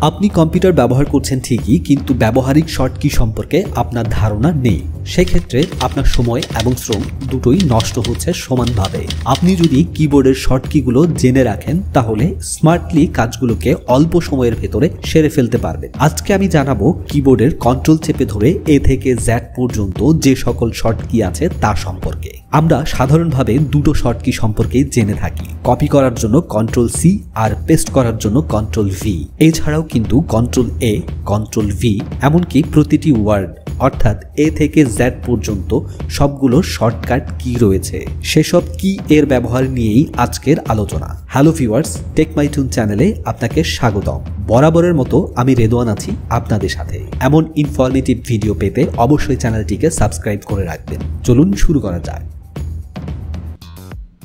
আপনি কম্পিউটার ব্যবহার করছেন ঠিকই, কিন্তু ব্যবহারিক শর্টকি সম্পর্কে আপনার ধারণা নেই। সেক্ষেত্রে আপনার সময় এবং শ্রম দুটোই নষ্ট হচ্ছে সমানভাবে। আপনি যদি কিবোর্ডের শর্টকিগুলো জেনে রাখেন তাহলে স্মার্টলি কাজগুলোকে অল্প সময়ের ভেতরে সেরে ফেলতে পারবেন। আজকে আমি জানাবো কিবোর্ডের কন্ট্রোল চেপে ধরে এ থেকে জেড পর্যন্ত যে সকল শর্টকি আছে তা সম্পর্কে। আমরা সাধারণভাবে দুটো শর্টকি সম্পর্কে জেনে থাকি, কপি করার জন্য কন্ট্রোল সি আর পেস্ট করার জন্য কন্ট্রোল ভি। এছাড়াও কিন্তু কন্ট্রোল এ, কন্ট্রোল ভি, এমনকি প্রতিটি ওয়ার্ড অর্থাৎ এ থেকে জেড পর্যন্ত সবগুলো শর্টকাট কি রয়েছে, সেসব কি এর ব্যবহার নিয়েই আজকের আলোচনা। হ্যালো ভিউয়ার্স, টেকমাই চ্যানেলে আপনাকে স্বাগতম। বরাবরের মতো আমি রেদওয়ান আছি আপনাদের সাথে। এমন ইনফরমেটিভ ভিডিও পেতে অবশ্যই চ্যানেলটিকে সাবস্ক্রাইব করে রাখবেন। চলুন শুরু করা যাক।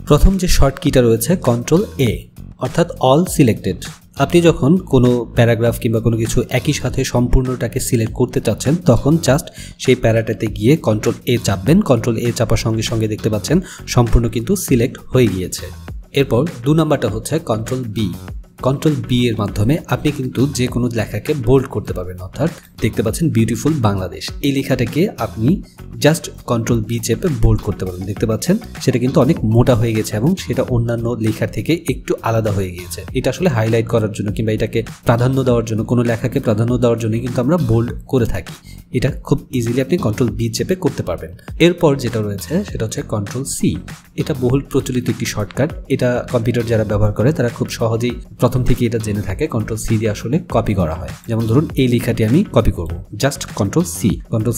প্রথম যে শর্টকিটা রয়েছে কন্ট্রোল এ, অর্থাৎ অল সিলেক্টেড। আপনি যখন কোনো প্যারাগ্রাফ কিংবা কোনো কিছু একই সাথে সম্পূর্ণটাকে সিলেক্ট করতে চাচ্ছেন তখন জাস্ট সেই প্যারাটাতে গিয়ে কন্ট্রোল এ চাপবেন। কন্ট্রোল এ চাপার সঙ্গে সঙ্গে দেখতে পাচ্ছেন সম্পূর্ণ কিন্তু সিলেক্ট হয়ে গিয়েছে। এরপর 2 নাম্বারটা হচ্ছে কন্ট্রোল বি। কন্ট্রোল বি এর মাধ্যমে আপনি কিন্তু যে কোনো লেখাকে বোল্ড করতে পারবেন, অর্থাৎ দেখতে পাচ্ছেন বিউটিফুল বাংলাদেশ, এই লেখাটাকে আপনি জাস্ট কন্ট্রোল বি চেপে বোল্ড করতে পারবেন। দেখতে পাচ্ছেন সেটা কিন্তু অনেক মোটা হয়ে গেছে এবং সেটা অন্যান্য লেখার থেকে একটু আলাদা হয়ে গিয়েছে। এটা আসলে হাইলাইট করার জন্য কিংবা এটাকে প্রাধান্য দেওয়ার জন্য, কোনো লেখাকে প্রাধান্য দেওয়ার জন্য কিন্তু আমরা বোল্ড করে থাকি। এটা খুব ইজিলি আপনি কন্ট্রোল বি চেপে করতে পারবেন। এরপর যেটা রয়েছে সেটা হচ্ছে কন্ট্রোল সি। এটা বহুল প্রচলিত একটি শর্টকাট। এটা কম্পিউটার যারা ব্যবহার করে তারা খুব সহজেই প্রথম থেকে এটা জেনে থাকে কন্ট্রোল সি দিয়ে আসলে কপি করা হয়। যেমন ধরুন এই লেখাটি আমি কপি করব, জাস্ট কন্ট্রোল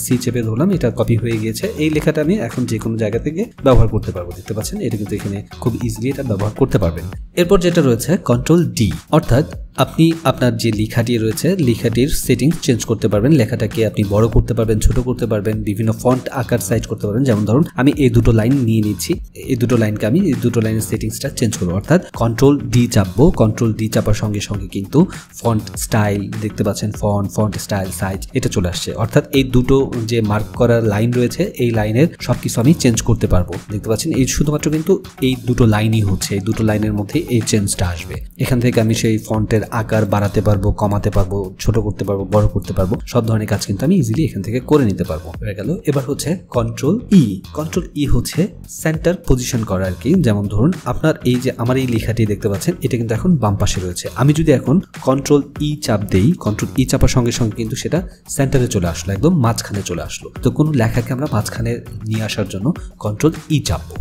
সি চেপে ধরলাম, এটা কপি হয়ে গিয়েছে। এই লেখাটা আমি এখন যে কোনো জায়গা থেকে ব্যবহার করতে পারবো। দেখতে পাচ্ছেন এটা কিন্তু এখানে খুব ইজিলি এটা ব্যবহার করতে পারবেন। এরপর যেটা রয়েছে কন্ট্রোল ডি, অর্থাৎ আপনি আপনার যে লেখাটি রয়েছে লেখাটির সেটিংস চেঞ্জ করতে পারবেন। লেখাটাকে আপনি বড় করতে পারবেন, ছোট করতে পারবেন, বিভিন্ন ফন্ট আকার সাইজ করতে পারবেন। যেমন ধরুন আমি এই দুটো লাইন নিয়ে নিচ্ছি, এই দুটো লাইনকে আমি এই দুটো লাইনের সেটিংসটা চেঞ্জ করবো, অর্থাৎ কন্ট্রোল ডি চাপবো। কন্ট্রোল ডি চাপার সঙ্গে সঙ্গে কিন্তু ফন্ট স্টাইল দেখতে পাচ্ছেন, ফন্ট স্টাইল, সাইজ এটা চলে আসছে। অর্থাৎ এই দুটো যে মার্ক করা লাইন রয়েছে এই লাইনের সবকিছু আমি চেঞ্জ করতে পারবো। দেখতে পাচ্ছেন এই শুধুমাত্র কিন্তু এই দুটো লাইনই হচ্ছে, এই দুটো লাইনের মধ্যে এই চেঞ্জটা আসবে। এখান থেকে আমি সেই ফন্টের আকার বাড়াতে পারবো, কমাতে পারবো, ছোট করতে পারবো, বড় করতে পারবো, সব ধরনের কাজ কিন্তু আমি ইজিলি এখান থেকে করে নিতে পারবো। হয়ে গেল। এবার হচ্ছে কন্ট্রোল ই। কন্ট্রোল ই হচ্ছে সেন্টার পজিশন করা আর কি। যেমন ধরুন আপনার এই যে আমার এই লেখাটি দেখতে পাচ্ছেন এটা কিন্তু এখন বাম পাশে রয়েছে। আমি যদি এখন কন্ট্রোল ই চাপ দেই, কন্ট্রোল ই চাপার সঙ্গে সঙ্গে কিন্তু সেটা সেন্টারে চলে আসলো, একদম মাঝখানে চলে আসলো। তো কোনো লেখাকে আমরা মাঝখানে নিয়ে আসার জন্য কন্ট্রোল ই চাপবো।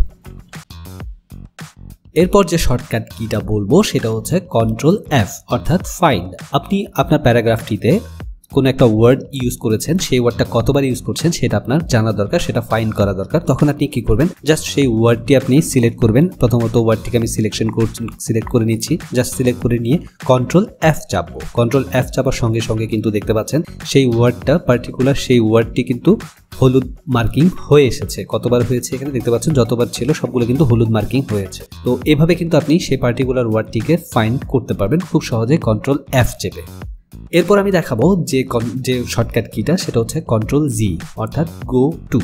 এরপর যে শর্টকাট কিটা বলবো সেটা হচ্ছে কন্ট্রোল এফ, অর্থাৎ ফাইন্ড। আপনি আপনার প্যারাগ্রাফটিতে কোনো একটা ওয়ার্ড ইউজ করেছেন, সেই ওয়ার্ডটা কতবার ইউজ করছেন সেটা আপনার জানা দরকার, সেটা ফাইন্ড করা দরকার। তখন আপনি কি করবেন, জাস্ট সেই ওয়ার্ডটি আপনি সিলেক্ট করবেন। প্রথমত ওয়ার্ডটিকে আমি সিলেক্ট করে নিচ্ছি, জাস্ট সিলেক্ট করে নিয়ে কন্ট্রোল এফ চাপবো। কন্ট্রোল এফ চাপার সঙ্গে সঙ্গে কিন্তু দেখতে পাচ্ছেন সেই ওয়ার্ডটা পার্টিকুলার, সেই ওয়ার্ডটি কিন্তু হলুদ মার্কিং হয়ে এসেছে। কতবার হয়েছে এখানে দেখতে পাচ্ছেন, যতবার ছিল সবগুলো কিন্তু হলুদ মার্কিং হয়েছে। তো এভাবে কিন্তু আপনি সেই পার্টিকুলার ওয়ার্ডটিকে ফাইন্ড করতে পারবেন খুব সহজে কন্ট্রোল এফ চেপে। এরপর আমি দেখাবো যে শর্টকাট কিটা সেটা হচ্ছে কন্ট্রোল জি, অর্থাৎ গো টু।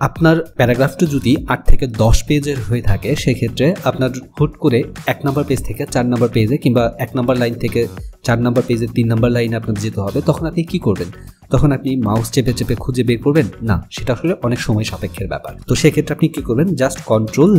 আপনার প্যারাগ্রাফটা যদি 8 থেকে 10 পেজের হয়ে থাকে সেক্ষেত্রে আপনার হুট করে 1 নম্বর পেজ থেকে 4 নম্বর পেজে কিংবা 1 নম্বর লাইন থেকে 4 নম্বর পেজে 3 নম্বর লাইনে আপনার যেতে হবে। তখন আপনি কি করবেন, তখন আপনি মাউস চেপে চেপে খুঁজে বের করবেন না, সেটা আসলে অনেক সময় সাপেক্ষের ব্যাপার। তো সেক্ষেত্রে আপনি কি করবেন, জাস্ট কন্ট্রোল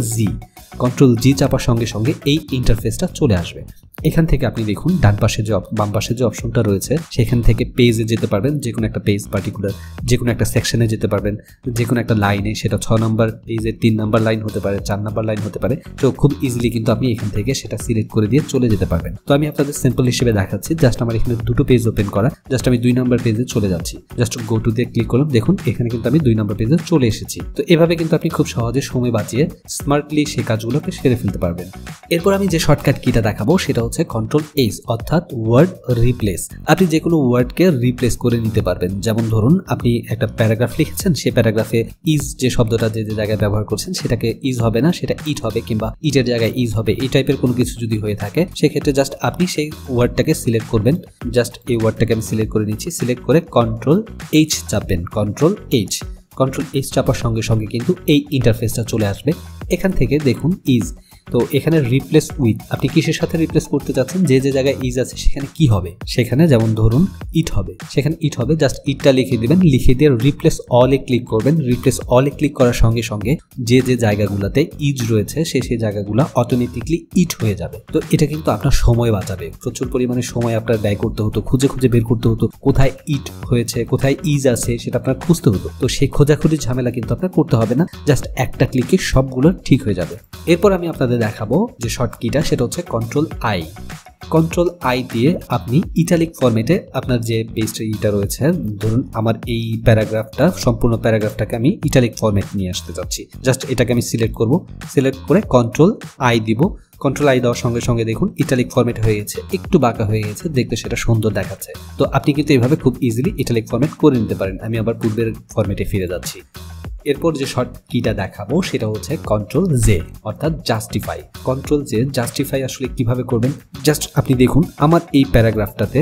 জি চাপার সঙ্গে সঙ্গে এই ইন্টারফেসটা চলে আসবে। এখান থেকে আপনি দেখুন ডান পাশে যে বাম পাশে যে অপশনটা রয়েছে সেখান থেকে পেজে যেতে পারবেন, যে কোনো একটা পেজ পার্টিকুলার, যে কোনো একটা সেকশনে যেতে পারবেন, যে কোনো একটা লাইনে, সেটা 6 নম্বর পেজে 3 নম্বর লাইন হতে পারে, 4 নম্বর লাইন হতে পারে। তো খুব ইজিলি কিন্তু আপনি এখান থেকে সেটা সিলেক্ট করে দিয়ে চলে যেতে পারবেন। তো আমি আপনাদের সিম্পল হিসেবে দেখাচ্ছি, জাস্ট আমার এখানে দুটো পেজ ওপেন করা, জাস্ট আমি 2 নম্বর পেজে চলে যাচ্ছি, জাস্ট গো টু দিয়ে ক্লিক করলাম, দেখুন এখানে কিন্তু আমি 2 নম্বর পেজে চলে এসেছি। তো এভাবে কিন্তু আপনি খুব সহজে সময় বাঁচিয়ে স্মার্টলি সেই কাজগুলোকে সেরে ফেলতে পারবেন। এরপর আমি যে শর্টকাট কিটা দেখাবো সেটা হচ্ছে কন্ট্রোল এইচ, অর্থাৎ ওয়ার্ড রিপ্লেস। আপনি যে কোনো ওয়ার্ডকে রিপ্লেস করে নিতে পারবেন। যেমন ধরুন আপনি একটা প্যারাগ্রাফ লিখেছেন, সেই প্যারাগ্রাফে ইজ যে শব্দটা যে জায়গায় ব্যবহার করছেন সেটাকে ইজ হবে না, সেটা ইট হবে, কিংবা ইটের জায়গায় ইজ হবে, এই টাইপের কোনো কিছু যদি হয়ে থাকে সেক্ষেত্রে জাস্ট আপনি সেই ওয়ার্ডটাকে সিলেক্ট করবেন। জাস্ট এই ওয়ার্ডটাকে আমি সিলেক্ট করে নিচ্ছি, সিলেক্ট করে কন্ট্রোল এইচ চাপবেন। কন্ট্রোল এইচ চাপার সঙ্গে সঙ্গে কিন্তু এই ইন্টারফেসটা চলে আসবে। এখান থেকে দেখুন ইজ, তো এখানে রিপ্লেস উইথ আপনি কিসের সাথে রিপ্লেস করতে যাচ্ছেন, যে যে জায়গায় ইজ আছে সেখানে কি হবে, সেখানে যেমন ধরুন ইট হবে, সেখানে ইট হবে, জাস্ট ইটটা লিখে দিবেন, লিখে দিয়ে রিপ্লেস অলে ক্লিক করবেন। রিপ্লেস অলে ক্লিক করার সঙ্গে সঙ্গে যে যে জায়গাগুলোতে ইজ রয়েছে সেই জায়গাগুলো অটোমেটিকলি ইট হয়ে যাবে। তো এটা কিন্তু আপনার সময় বাঁচাবে, প্রচুর পরিমাণে সময় আপনার ব্যয় করতে হতো, খুঁজে খুঁজে বের করতে হতো কোথায় ইট হয়েছে, কোথায় ইজ আছে সেটা আপনার খুঁজতে হতো। তো সেই খোঁজাখুঁজির ঝামেলা কিন্তু আপনার করতে হবে না, জাস্ট একটা ক্লিকে সবগুলো ঠিক হয়ে যাবে। এরপর আমি আপনাদের দেখাবো যে শর্টকিটা, সেটা হচ্ছে CTRL-I। CTRL-I দিয়ে আপনি ইটালিক ফরম্যাটে আপনার যে পেজটা রয়েছে, ধরুন আমার এই প্যারাগ্রাফটা, সম্পূর্ণ প্যারাগ্রাফটাকে আমি ইটালিক ফরম্যাট নিয়ে আসতে চাচ্ছি। জাস্ট এটাকে আমি সিলেক্ট করব, সিলেক্ট করে CTRL-I দিব। CTRL-I দেওয়ার সঙ্গে সঙ্গে দেখুন ইটালিক ফরম্যাট হয়ে গেছে, একটু বাঁকা হয়ে গেছে, দেখতে সেটা সুন্দর দেখাচ্ছে। তো আপনি কিন্তু এইভাবে খুব ইজিলি ইটালিক ফরম্যাট করে নিতে পারেন। আমি আবার পূর্বের ফরম্যাটে ফিরে যাচ্ছি। এরপর যে শর্ট কিটা দেখাবো সেটা হচ্ছে CTRL-J অর্থাৎ জাস্টিফাই। CTRL-J জাস্টিফাই আসলে কিভাবে করবেন, জাস্ট আপনি দেখুন আমার এই প্যারাগ্রাফটাতে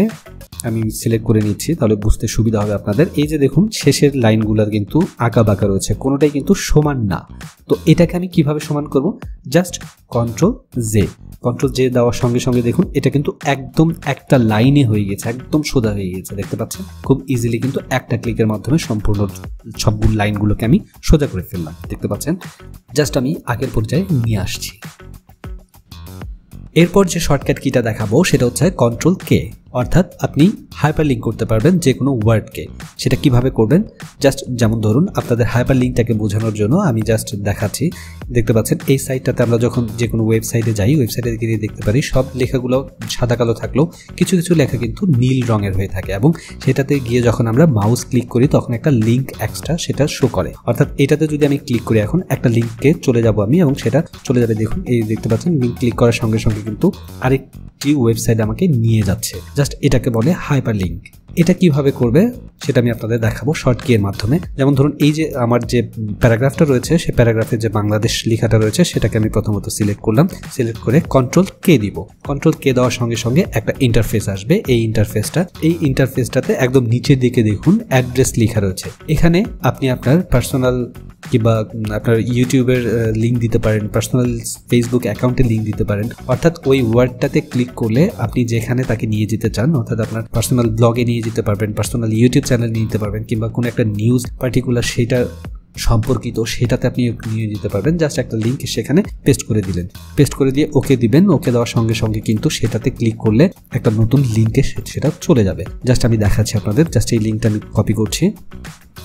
আমি সিলেক্ট করে নিচ্ছি, তাহলে বুঝতে সুবিধা হবে আপনাদের। এই যে দেখুন শেষের লাইনগুলোর কিন্তু আঁকা বাঁকা রয়েছে, কোনোটাই কিন্তু সমান না। তো এটাকে আমি কিভাবে সমান করব, জাস্ট CTRL-J দেওয়ার সঙ্গে সঙ্গে দেখুন এটা কিন্তু একদম একটা লাইনে হয়ে গেছে, একদম সোজা হয়ে গেছে, দেখতে পাচ্ছেন। খুব ইজিলি কিন্তু একটা ক্লিকের মাধ্যমে সম্পূর্ণ সবগুলো লাইনগুলোকে আমি সোজা করে ফেললাম, দেখতে পাচ্ছেন। জাস্ট আমি আগের পর্যায়ে নিয়ে আসছি। এরপর যে শর্টকাট কিটা দেখাবো সেটা হচ্ছে CTRL-K অর্থাৎ আপনি হাইপারলিঙ্ক করতে পারবেন যে কোনো ওয়ার্ডকে। সেটা কিভাবে করবেন, জাস্ট যেমন ধরুন আপনাদের হাইপারলিঙ্কটাকে বোঝানোর জন্য আমি জাস্ট দেখাচ্ছি। দেখতে পাচ্ছেন এই সাইটটাতে আমরা যখন যে কোনো ওয়েবসাইটে যাই, ওয়েবসাইটে গিয়ে দেখতে পারি সব লেখাগুলো সাদা কালো থাকলেও কিছু কিছু লেখা কিন্তু নীল রঙের হয়ে থাকে, এবং সেটাতে গিয়ে যখন আমরা মাউস ক্লিক করি তখন একটা লিঙ্ক এক্সট্রা সেটা শো করে। অর্থাৎ এটাতে যদি আমি ক্লিক করি এখন একটা লিঙ্কে চলে যাব আমি, এবং সেটা চলে যাবে, দেখুন এই দেখতে পাচ্ছেন লিঙ্ক ক্লিক করার সঙ্গে সঙ্গে কিন্তু আরেকটি ওয়েবসাইট আমাকে নিয়ে যাচ্ছে। জাস্ট এটাকে বলে হাইপারলিঙ্ক। এটা কিভাবে করবে সেটা আমি আপনাদের দেখাবো শর্ট কি এর মাধ্যমে। যেমন ধরুন এই যে আমার যে প্যারাগ্রাফটা রয়েছে সেই প্যারাগ্রাফে যে বাংলাদেশ লেখাটা রয়েছে সেটাকে আমি প্রথমত সিলেক্ট করলাম, সিলেক্ট করে CTRL-K দিব। CTRL-K দেওয়ার সঙ্গে সঙ্গে একটা ইন্টারফেস আসবে। এই ইন্টারফেসটাতে একদম নিচের দিকে দেখুন অ্যাড্রেস লেখা রয়েছে। এখানে আপনি আপনার পার্সোনাল কিংবা আপনার ইউটিউবের লিঙ্ক দিতে পারেন, পার্সোনাল ফেসবুক অ্যাকাউন্টে লিঙ্ক দিতে পারেন। অর্থাৎ ওই ওয়ার্ডটাতে ক্লিক করলে আপনি যেখানে তাকে নিয়ে যেতে চান, অর্থাৎ আপনার পার্সোনাল ব্লগে নিয়ে যেতে পারবেন, পার্সোনাল ইউটিউব চ্যানেল নিয়ে যেতে পারবেন, কিংবা কোনো একটা নিউজ পার্টিকুলার সেটা সম্পর্কিত সেটাতে আপনি নিয়ে যেতে পারবেন। জাস্ট একটা লিঙ্ক সেখানে পেস্ট করে দিলেন, পেস্ট করে দিয়ে ওকে দিবেন। ওকে দেওয়ার সঙ্গে সঙ্গে কিন্তু সেটাতে ক্লিক করলে একটা নতুন লিঙ্কে সেটা চলে যাবে। জাস্ট আমি দেখাচ্ছি আপনাদের, জাস্ট এই লিঙ্কটা আমি কপি করছি।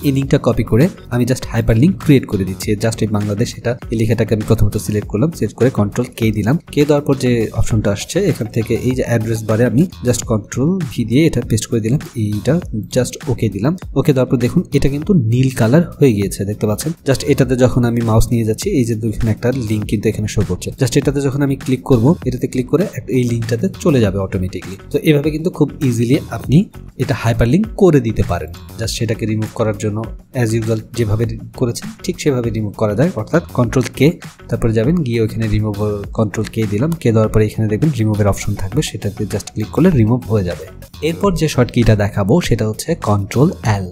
এই লিঙ্কটা কপি করে আমি জাস্ট হাইপার লিঙ্ক ক্রিয়েট করে দিচ্ছি। জাস্ট এই বাংলাদেশ এটা এই লেখাটাকে আমি প্রথমত সিলেক্ট করলাম, সিলেক্ট করে CTRL-K দিলাম। কে দেওয়ার পর যে অপশনটা আসছে এখান থেকে এই যে অ্যাড্রেস বারে আমি জাস্ট CTRL-V দিয়ে এটা পেস্ট করে দিলাম। এইটা জাস্ট ওকে দিলাম। ওকে দেওয়ার পর দেখুন এটা কিন্তু নীল কালার হয়ে গিয়েছে, দেখতে পাচ্ছেন। জাস্ট এটাতে যখন আমি মাউস নিয়ে যাচ্ছি এই যে এখানে একটা লিঙ্ক কিন্তু এখানে শো করছে। জাস্ট এটাতে যখন আমি ক্লিক করব, এটাতে ক্লিক করে এই লিঙ্কটাতে চলে যাবে অটোমেটিকলি। তো এভাবে কিন্তু খুব ইজিলি আপনি এটা হাইপার লিঙ্ক করে দিতে পারেন। জাস্ট সেটাকে রিমুভ করার জন্য অ্যাজ ইউজুয়াল যেভাবে করেছেন ঠিক সেভাবে রিমুভ করা যায়। অর্থাৎ CTRL-K তারপরে যাবেন, গিয়ে ওখানে রিমুভ CTRL-K দিলাম। কে দেওয়ার পরে এখানে দেখবেন রিমুভের অপশন থাকবে, সেটাতে জাস্ট ক্লিক করলে রিমুভ হয়ে যাবে। এরপর যে শর্টকিটা দেখাবো সেটা হচ্ছে CTRL-L।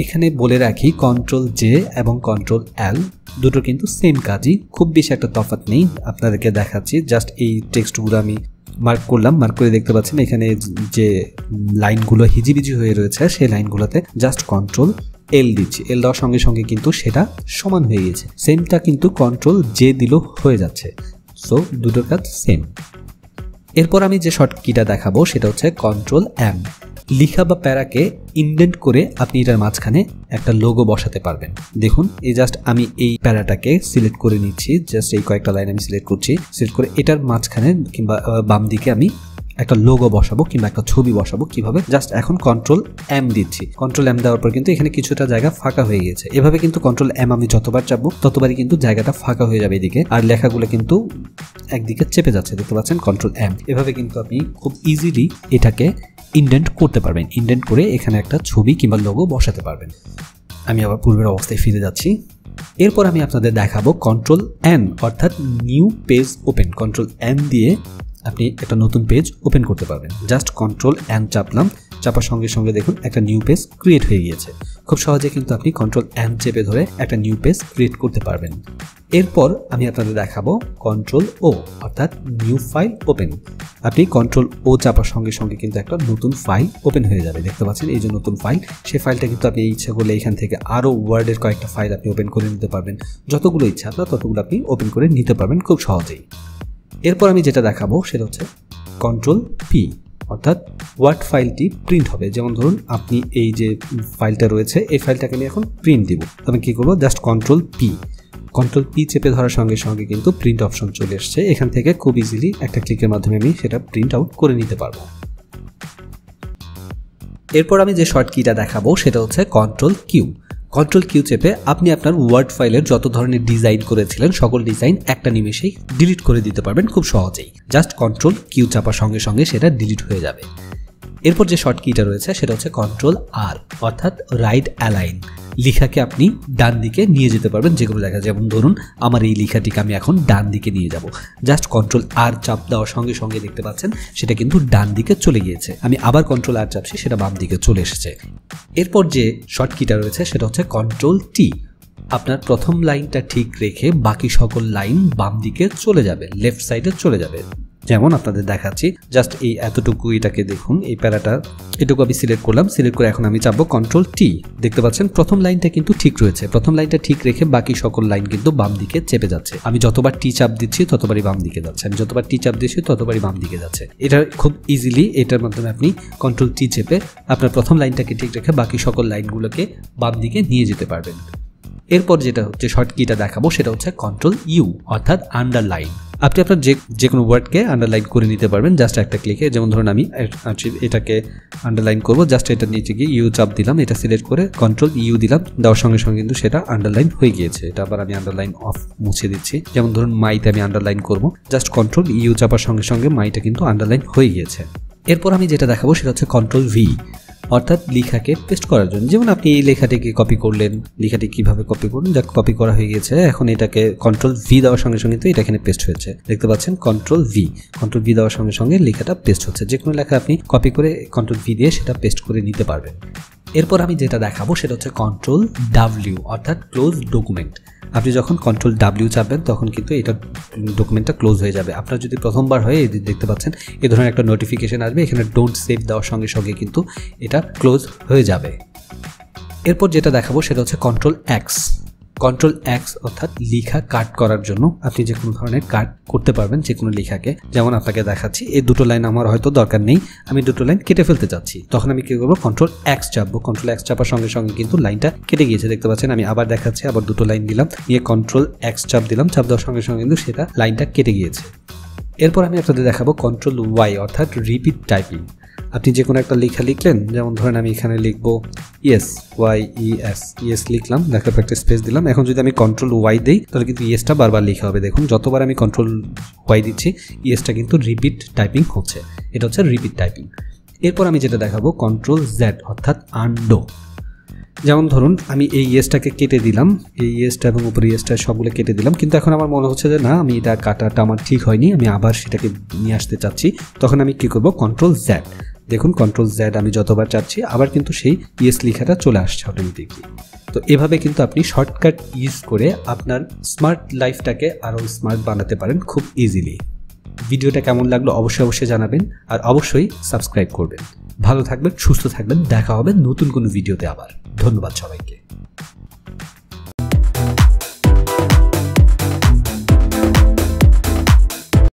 এখানে বলে রাখি CTRL-J এবং CTRL-L দুটো কিন্তু সেম কাজই, খুব বেশি একটা তফাৎ নেই। আপনাদেরকে দেখাচ্ছি, জাস্ট এই টেক্সটগুলো আমি মার্ক করলাম, মার্ক করে দেখতে পাচ্ছেন এখানে যে লাইনগুলো হিজিবিজি হয়ে রয়েছে সেই লাইনগুলোতে জাস্ট CTRL-L দিচ্ছি। এল দেওয়ার সঙ্গে সঙ্গে কিন্তু সেটা সমান হয়ে গেছে। সেমটা কিন্তু CTRL-J দিলেও হয়ে যাচ্ছে। সো দুটোর কাজ সেম। এরপর আমি যে শর্টকিটা দেখাবো সেটা হচ্ছে CTRL-M। লিখা বা প্যারাকে ইনডেন্ট করে আপনি এটার মাঝখানে একটা লোগো বসাতে পারবেন। দেখুন এই জাস্ট আমি এই প্যারাটাকে সিলেক্ট করে নিচ্ছি, জাস্ট এই কয়েকটা লাইন আমি সিলেক্ট করছি। সিলেক্ট করে এটার মাঝখানে কিংবা বাম দিকে আমি একটা লোগো বসাবো কিংবা একটা ছবি বসাবো। কিভাবে, জাস্ট এখন CTRL-M দিচ্ছি। CTRL-M দেওয়ার পর কিন্তু এখানে কিছুটা জায়গা ফাঁকা হয়ে গেছে। এভাবে কিন্তু CTRL-M আমি যতবার চাপবো ততবারই কিন্তু জায়গাটা ফাঁকা হয়ে যাবে এদিকে, আর লেখাগুলো কিন্তু একদিকে চেপে যাচ্ছে, দেখতে পাচ্ছেন CTRL-M। এভাবে কিন্তু আপনি খুব ইজিলি এটাকে ইনডেন্ট করতে পারবেন। ইনডেন্ট করে এখানে একটা ছবি কিংবা লোগো বসাতে পারবেন। আমি আবার পূর্বের অবস্থায় ফিরে যাচ্ছি। এরপর আমি আপনাদের দেখাবো CTRL-N অর্থাৎ নিউ পেজ ওপেন। CTRL-N দিয়ে আপনি একটা নতুন পেজ ওপেন করতে পারবেন। জাস্ট CTRL-N চাপলাম, চাপার সঙ্গে সঙ্গে দেখুন একটা নিউ পেজ ক্রিয়েট হয়ে গিয়েছে। খুব সহজে কিন্তু আপনি কন্ট্রোল এম চেপে ধরে একটা নিউ পেজ ক্রিয়েট করতে পারবেন। এরপর আমি আপনাদের দেখাবো কন্ট্রোল ও অর্থাৎ নিউ ফাইল ওপেন। আপনি কন্ট্রোল ও চাপার সঙ্গে সঙ্গে কিন্তু একটা নতুন ফাইল ওপেন হয়ে যাবে। দেখতে পাচ্ছেন এই যে নতুন ফাইল, সেই ফাইলটা কিন্তু আপনি ইচ্ছা করলে এখান থেকে আরও ওয়ার্ডের কয়েকটা ফাইল আপনি ওপেন করে নিতে পারবেন। যতগুলো ইচ্ছা আপনার ততগুলো আপনি ওপেন করে নিতে পারবেন খুব সহজেই। এরপর আমি যেটা দেখাবো সেটা হচ্ছে কন্ট্রোল পি, অর্থাৎ ওয়ার্ড ফাইলটি প্রিন্ট হবে। যেমন ধরুন আপনি এই যে ফাইলটা রয়েছে এই ফাইলটাকে আমি এখন প্রিন্ট দিব। আমি কী করবো, জাস্ট কন্ট্রোল পি চেপে ধরার সঙ্গে সঙ্গে কিন্তু প্রিন্ট অপশন চলে এসছে। এখান থেকে খুব ইজিলি একটা ক্লিকের মাধ্যমে আমি সেটা প্রিন্ট আউট করে নিতে পারবো। এরপর আমি যে শর্ট কিটা দেখাবো সেটা হচ্ছে কন্ট্রোল কিউ চেপে আপনি আপনার ওয়ার্ড ফাইলের যত ধরনের ডিজাইন করেছিলেন সকল ডিজাইন একটা নিমেষেই ডিলিট করে দিতে পারবেন খুব সহজেই। জাস্ট কন্ট্রোল কিউ চাপার সঙ্গে সঙ্গে সেটা ডিলিট হয়ে যাবে। এরপর যে শর্ট কিটা রয়েছে সেটা হচ্ছে কন্ট্রোল আর, অর্থাৎ রাইট অ্যালাইন। লেখাকে আপনি ডান দিকে নিয়ে যেতে পারবেন যে কোনো জায়গায়। যেমন ধরুন আমার এই লেখাটিকে আমি এখন ডান দিকে নিয়ে যাব, জাস্ট কন্ট্রোল আর চাপ দেওয়ার সঙ্গে সঙ্গে দেখতে পাচ্ছেন সেটা কিন্তু ডান দিকে চলে গিয়েছে। আমি আবার কন্ট্রোল আর চাপছি, সেটা বাম দিকে চলে এসেছে। এরপর যে শর্ট কিটা রয়েছে সেটা হচ্ছে কন্ট্রোল টি। আপনার প্রথম লাইনটা ঠিক রেখে বাকি সকল লাইন বাম দিকে চলে যাবে, লেফট সাইডে চলে যাবে। যেমন আপনাদের দেখাচ্ছি, জাস্ট এই এতটুকু এটাকে দেখুন, এই প্যারাটা এটুকু আমি সিলেক্ট করলাম, সিলেক্ট করে এখন আমি চাপবো কন্ট্রোল টি। দেখতে পাচ্ছেন প্রথম লাইনটা কিন্তু ঠিক রয়েছে, প্রথম লাইনটা ঠিক রেখে বাকি সকল লাইন কিন্তু বাম দিকে চেপে যাচ্ছে। আমি যতবার টি চাপ দিচ্ছি ততবারই বাম দিকে যাচ্ছে, আমি যতবার টি চাপ দিচ্ছি ততবারই বাম দিকে যাচ্ছে। এটা খুব ইজিলি এটার মাধ্যমে আপনি কন্ট্রোল টি চেপে আপনার প্রথম লাইনটাকে ঠিক রেখে বাকি সকল লাইনগুলোকে বাম দিকে নিয়ে যেতে পারবেন। এরপর যেটা হচ্ছে শর্ট কিটা দেখাবো সেটা হচ্ছে কন্ট্রোল ইউ, অর্থাৎ আন্ডারলাইন। আপনি আপনার যে কোনো ওয়ার্ডকে আন্ডারলাইন করে নিতে পারবেন জাস্ট একটা ক্লিকে। যেমন ধরুন আমি এটাকে আন্ডারলাইন করবো, জাস্ট এটা নিচে গিয়ে ইউ চাপ দিলাম, এটা সিলেক্ট করে কন্ট্রোল ইউ দিলাম, দেওয়ার সঙ্গে সঙ্গে কিন্তু সেটা আন্ডারলাইন হয়ে গিয়েছে। এটা আবার আমি আন্ডারলাইন অফ মুছে দিচ্ছি। যেমন ধরুন মাইতে আমি আন্ডারলাইন করবো, জাস্ট কন্ট্রোল ইউ চাপার সঙ্গে সঙ্গে মাইটা কিন্তু আন্ডারলাইন হয়ে গিয়েছে। এরপর আমি যেটা দেখাবো সেটা হচ্ছে কন্ট্রোল ভি, অর্থাৎ লেখাকে পেস্ট করার জন্য। যেমন আপনি এই লেখাটিকে কপি করলেন, লেখাটি কিভাবে কপি করুন, যা কপি করা হয়ে গেছে, এখন এটাকে কন্ট্রোল ভি দেওয়ার সঙ্গে সঙ্গে তো এটা এখানে পেস্ট হয়েছে। দেখতে পাচ্ছেন কন্ট্রোল ভি দেওয়ার সঙ্গে সঙ্গে লেখাটা পেস্ট হচ্ছে। যে কোনো লেখা আপনি কপি করে কন্ট্রোল ভি দিয়ে সেটা পেস্ট করে নিতে পারবেন। এরপর আমি যেটা দেখাবো সেটা হচ্ছে কন্ট্রোল ডাব্লিউ, অর্থাৎ ক্লোজ ডকুমেন্ট। আপনি যখন কন্ট্রোল ডাব্লিউ চাপবেন তখন কিন্তু এটা ডকুমেন্টটা ক্লোজ হয়ে যাবে। আপনার যদি প্রথমবার হয় দেখতে পাচ্ছেন এই ধরনের একটা নোটিফিকেশন আসবে, এখানে ডোন্ট সেভ দেওয়ার সঙ্গে সঙ্গে কিন্তু এটা ক্লোজ হয়ে যাবে। এরপর যেটা দেখাবো সেটা হচ্ছে কন্ট্রোল এক্স, অর্থাৎ লেখা কাট করার জন্য। আপনি যে কোনো ধরনের কাট করতে পারবেন যে কোনো লেখাকে। যেমন আপনাকে দেখাচ্ছি, এই দুটো লাইন আমার হয়তো দরকার নেই, আমি দুটো লাইন কেটে ফেলতে চাচ্ছি, তখন আমি কি করবো, কন্ট্রোল এক্স চাপবো। কন্ট্রোল এক্স চাপার সঙ্গে সঙ্গে কিন্তু লাইনটা কেটে গিয়েছে। দেখতে পাচ্ছেন আমি আবার দেখাচ্ছি, আবার দুটো লাইন দিলাম, নিয়ে কন্ট্রোল এক্স চাপ দিলাম, চাপ দেওয়ার সঙ্গে সঙ্গে কিন্তু সেটা লাইনটা কেটে গিয়েছে। এরপর আমি আপনাদের দেখাবো কন্ট্রোল ওয়াই, অর্থাৎ রিপিট টাইপিং। আপনি যে কোনো একটা লেখা লিখলেন, যেমন ধরেন আমি এখানে লিখবো ইয়েস লিখলাম, দেখার পর একটা স্পেস দিলাম। এখন যদি আমি কন্ট্রোল ওয়াই দিই তাহলে কিন্তু ইয়েসটা বারবার লেখা হবে। দেখুন যতবার আমি কন্ট্রোল ওয়াই দিচ্ছি ইয়েসটা কিন্তু রিপিট টাইপিং হচ্ছে। এটা হচ্ছে রিপিট টাইপিং। এরপর আমি যেটা দেখাবো কন্ট্রোল জেড, অর্থাৎ আনডো। যেমন ধরুন আমি এই ইয়েসটাকে কেটে দিলাম, এই ইয়েসটা এবং উপরে ইয়েসটা সবগুলো কেটে দিলাম, কিন্তু এখন আমার মনে হচ্ছে যে না, আমি এটা কাটাটা আমার ঠিক হয়নি, আমি আবার সেটাকে নিয়ে আসতে চাচ্ছি। তখন আমি কি করব, কন্ট্রোল জেড। দেখুন কন্ট্রোল জেড আমি যতবার চাচ্ছি আবার কিন্তু সেই ইয়েস লেখাটা চলে আসছে অটোমেটিকলি। তো এভাবে কিন্তু আপনি শর্টকাট ইউজ করে আপনার স্মার্ট লাইফটাকে আরও স্মার্ট বানাতে পারেন খুব ইজিলি। ভিডিওটা কেমন লাগলো অবশ্যই জানাবেন, আর অবশ্যই সাবস্ক্রাইব করবেন। ভালো থাকবেন, সুস্থ থাকবেন, দেখা হবে নতুন কোনো ভিডিওতে আবার। ধন্যবাদ সবাইকে।